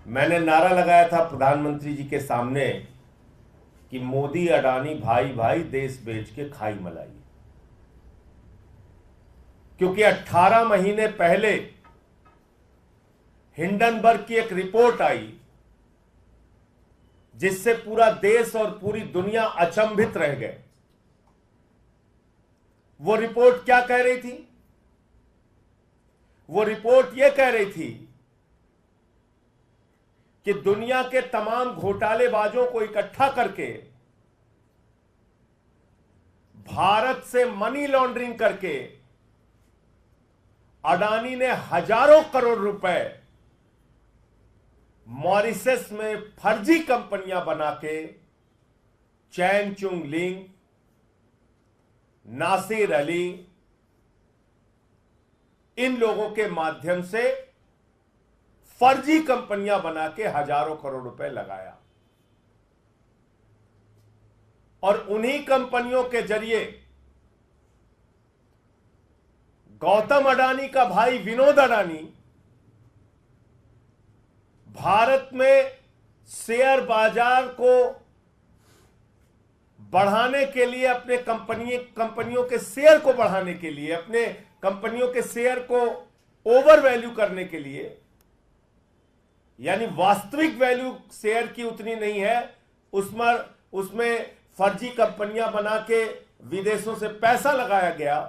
मैंने नारा लगाया था प्रधानमंत्री जी के सामने कि मोदी अडानी भाई भाई देश बेच के खाई मलाई। क्योंकि 18 महीने पहले हिंडनबर्ग की एक रिपोर्ट आई जिससे पूरा देश और पूरी दुनिया अचंभित रह गए। वो रिपोर्ट क्या कह रही थी? वो रिपोर्ट यह कह रही थी कि दुनिया के तमाम घोटालेबाजों को इकट्ठा करके भारत से मनी लॉन्ड्रिंग करके अडानी ने हजारों करोड़ रुपए मॉरिशस में फर्जी कंपनियां बना के चैन चुंग लिंग, नासिर अली, इन लोगों के माध्यम से फर्जी कंपनियां बना के हजारों करोड़ रुपए लगाया और उन्हीं कंपनियों के जरिए गौतम अडानी का भाई विनोद अडानी भारत में शेयर बाजार को बढ़ाने के लिए, अपने कंपनियों के शेयर को बढ़ाने के लिए, अपने कंपनियों के शेयर को ओवर वैल्यू करने के लिए, यानी वास्तविक वैल्यू शेयर की उतनी नहीं है, उसमें फर्जी कंपनियां बना के विदेशों से पैसा लगाया गया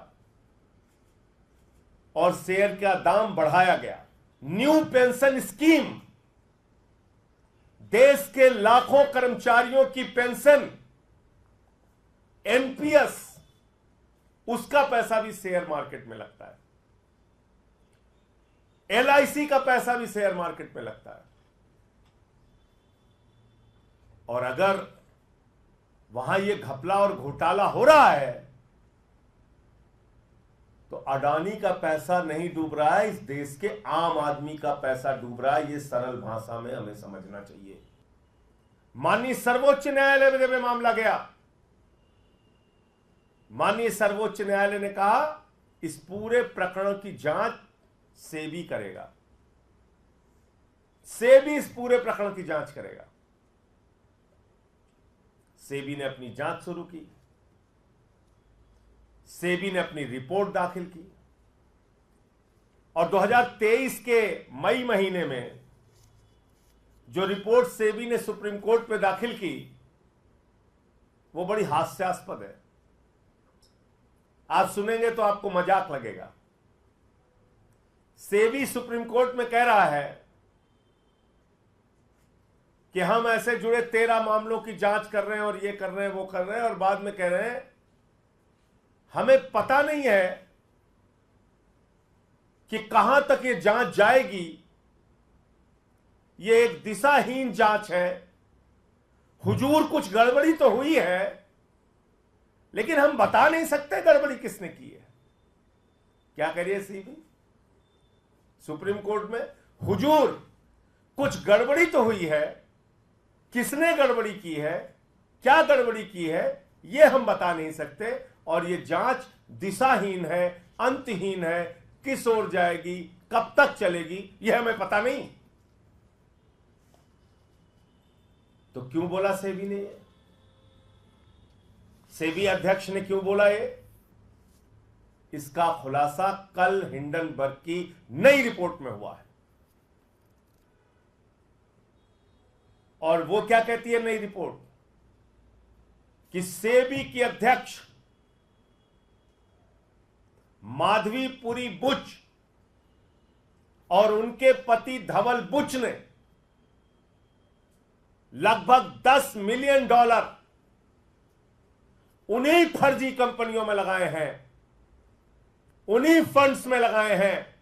और शेयर का दाम बढ़ाया गया। न्यू पेंशन स्कीम, देश के लाखों कर्मचारियों की पेंशन, एनपीएस, उसका पैसा भी शेयर मार्केट में लगता है। एलआईसी का पैसा भी शेयर मार्केट में लगता है। और अगर वहां यह घपला और घोटाला हो रहा है तो अडानी का पैसा नहीं डूब रहा है, इस देश के आम आदमी का पैसा डूब रहा है। यह सरल भाषा में हमें समझना चाहिए। माननीय सर्वोच्च न्यायालय में जब यह मामला गया, माननीय सर्वोच्च न्यायालय ने कहा इस पूरे प्रकरण की जांच सेबी करेगा। सेबी इस पूरे प्रकरण की जांच करेगा। सेबी ने अपनी जांच शुरू की। सेबी ने अपनी रिपोर्ट दाखिल की और 2023 के मई महीने में जो रिपोर्ट सेबी ने सुप्रीम कोर्ट में दाखिल की वो बड़ी हास्यास्पद है। आप सुनेंगे तो आपको मजाक लगेगा। सेबी सुप्रीम कोर्ट में कह रहा है कि हम ऐसे जुड़े 13 मामलों की जांच कर रहे हैं और ये कर रहे हैं, वो कर रहे हैं, और बाद में कह रहे हैं हमें पता नहीं है कि कहां तक ये जांच जाएगी। ये एक दिशाहीन जांच है। हुजूर कुछ गड़बड़ी तो हुई है, लेकिन हम बता नहीं सकते गड़बड़ी किसने की है। क्या करिए सीबी सुप्रीम कोर्ट में, हुजूर कुछ गड़बड़ी तो हुई है, किसने गड़बड़ी की है, क्या गड़बड़ी की है, यह हम बता नहीं सकते, और यह जांच दिशाहीन है, अंतहीन है, किस ओर जाएगी, कब तक चलेगी, यह हमें पता नहीं। तो क्यों बोला सेबी ने? सेबी अध्यक्ष ने क्यों बोला ये? इसका खुलासा कल हिंडनबर्ग की नई रिपोर्ट में हुआ है। और वो क्या कहती है नई रिपोर्ट? कि सेबी की अध्यक्ष माधवीपुरी बुच और उनके पति धवल बुच ने लगभग $10 मिलियन उन्हीं फर्जी कंपनियों में लगाए हैं, उन्हीं फंड्स में लगाए हैं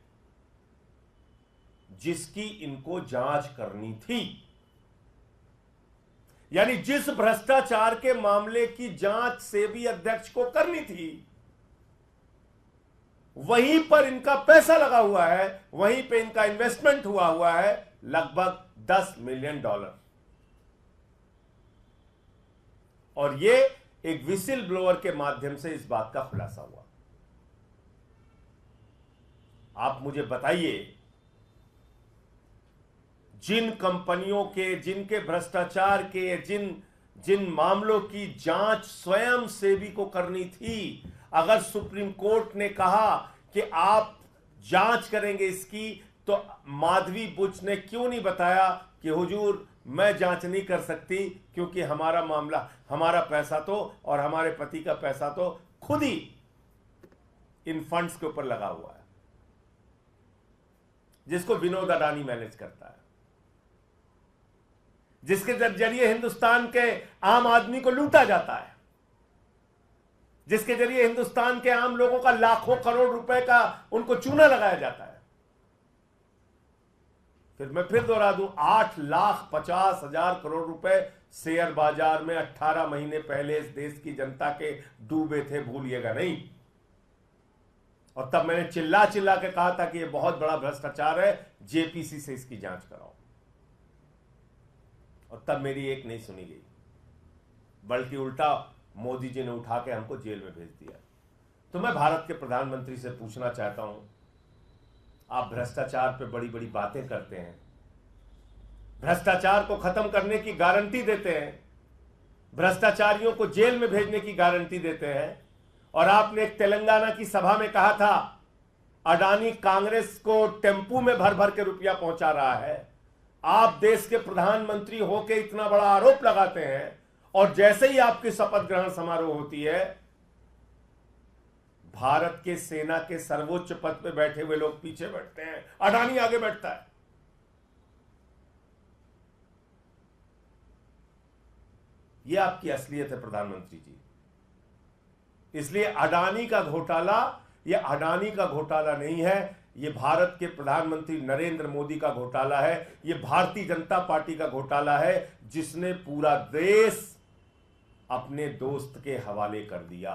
जिसकी इनको जांच करनी थी। यानी जिस भ्रष्टाचार के मामले की जांच सेबी अध्यक्ष को करनी थी, वहीं पर इनका पैसा लगा हुआ है, वहीं पे इनका इन्वेस्टमेंट हुआ है लगभग $10 मिलियन। और ये एक विसिल ब्लोअर के माध्यम से इस बात का खुलासा हुआ। आप मुझे बताइए, जिन कंपनियों के, जिनके भ्रष्टाचार के, जिन मामलों की जांच स्वयं सेबी को करनी थी, अगर सुप्रीम कोर्ट ने कहा कि आप जांच करेंगे इसकी, तो माधवी बुच ने क्यों नहीं बताया कि हुजूर मैं जांच नहीं कर सकती क्योंकि हमारा मामला, हमारा पैसा तो और हमारे पति का पैसा तो खुद ही इन फंड्स के ऊपर लगा हुआ है, जिसको विनोद अडानी मैनेज करता है, जिसके जरिए हिंदुस्तान के आम आदमी को लूटा जाता है, जिसके जरिए हिंदुस्तान के आम लोगों का लाखों करोड़ रुपए का उनको चूना लगाया जाता है। फिर मैं फिर दोहरा दूं, 8,50,000 करोड़ रुपए शेयर बाजार में 18 महीने पहले इस देश की जनता के डूबे थे, भूलिएगा नहीं। और तब मैंने चिल्ला चिल्ला के कहा था कि यह बहुत बड़ा भ्रष्टाचार है, जेपीसी से इसकी जांच कराओ। और तब मेरी एक नहीं सुनी गई, बल्कि उल्टा मोदी जी ने उठा के हमको जेल में भेज दिया। तो मैं भारत के प्रधानमंत्री से पूछना चाहता हूं, आप भ्रष्टाचार पे बड़ी बड़ी बातें करते हैं, भ्रष्टाचार को खत्म करने की गारंटी देते हैं, भ्रष्टाचारियों को जेल में भेजने की गारंटी देते हैं, और आपने एक तेलंगाना की सभा में कहा था अडानी कांग्रेस को टेम्पू में भर भर के रुपया पहुंचा रहा है। आप देश के प्रधानमंत्री होकर इतना बड़ा आरोप लगाते हैं, और जैसे ही आपकी शपथ ग्रहण समारोह होती है, भारत के सेना के सर्वोच्च पद पे बैठे हुए लोग पीछे बैठते हैं, अडानी आगे बैठता है। यह आपकी असलियत है प्रधानमंत्री जी। इसलिए अडानी का घोटाला, यह अडानी का घोटाला नहीं है, यह भारत के प्रधानमंत्री नरेंद्र मोदी का घोटाला है, यह भारतीय जनता पार्टी का घोटाला है, जिसने पूरा देश अपने दोस्त के हवाले कर दिया।